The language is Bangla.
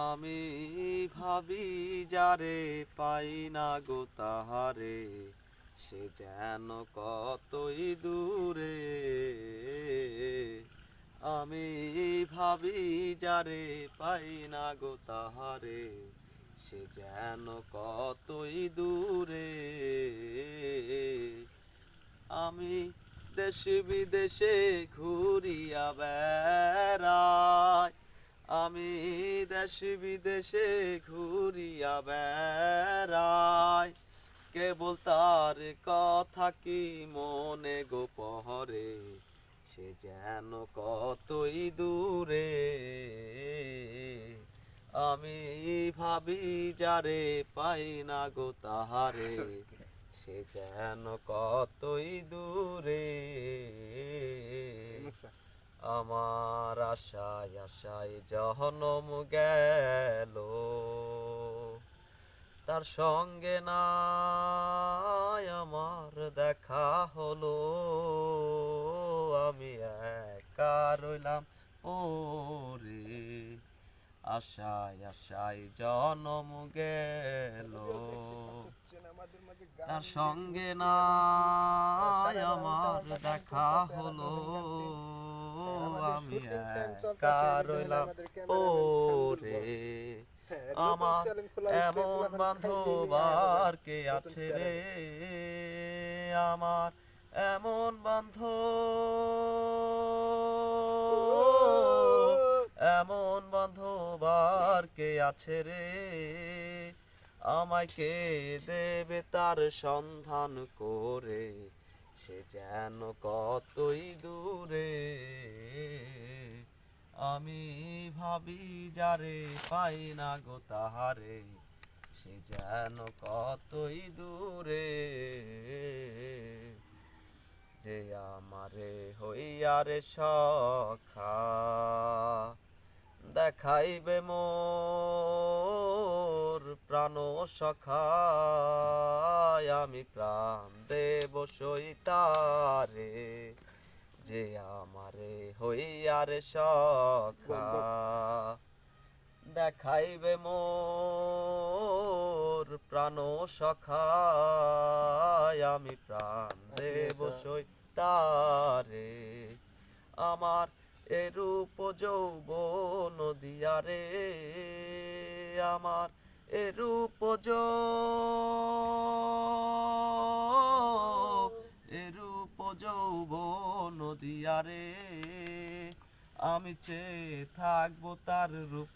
আমি ভাবি যারে পাই না গো তাহারে, সে যেন কতই দূরে। আমি ভাবি যারে পাই না গো তাহারে, সে যেন কতই দূরে। আমি দেশে বিদেশে ঘুরিয়া বেড়াই, আমি দেশে বিদেশে ঘুরিয়া বেড়াই, কেবল তার কথা কি মনে গো পহরে, সে যেন কতই দূরে। আমি ভাবি যারে পাই না গো তাহারে, সে যেন কতই দূরে। আমার আশায় আশায় জহনম গেল, তার সঙ্গে নাই আমার দেখা হলো। আমি একা রইলাম ওরে, আশায় আশায় জনম গেল, তার সঙ্গে নাই আমার দেখা হলো। আমি একা রইলাম ওরে, আমার এমন বান্ধব আর কে আছে রে, আমার এমন বান্ধব আর কে আছে রে, আমায় কে দেবে তার সন্ধান করে, সে যেন কতই দূরে। আমি ভাবি যারে পাই না গো তাহারে, সে যেন কতই দূরে। যে আমারে হইয়ারে সখা, দেখাইবে মোর প্রাণ সখা, আমি প্রাণ দেব সইতারে। যে আমারে হইয়ারে সখা, দেখাইবে মোর প্রাণ সখা, আমি প্রাণ দেব সইতারে। আমার এরূপ যৌবন দিয়ারে, আমার এরূপ যৌবন দিয়ারে, আমি চেয়ে থাকবো তার রূপ।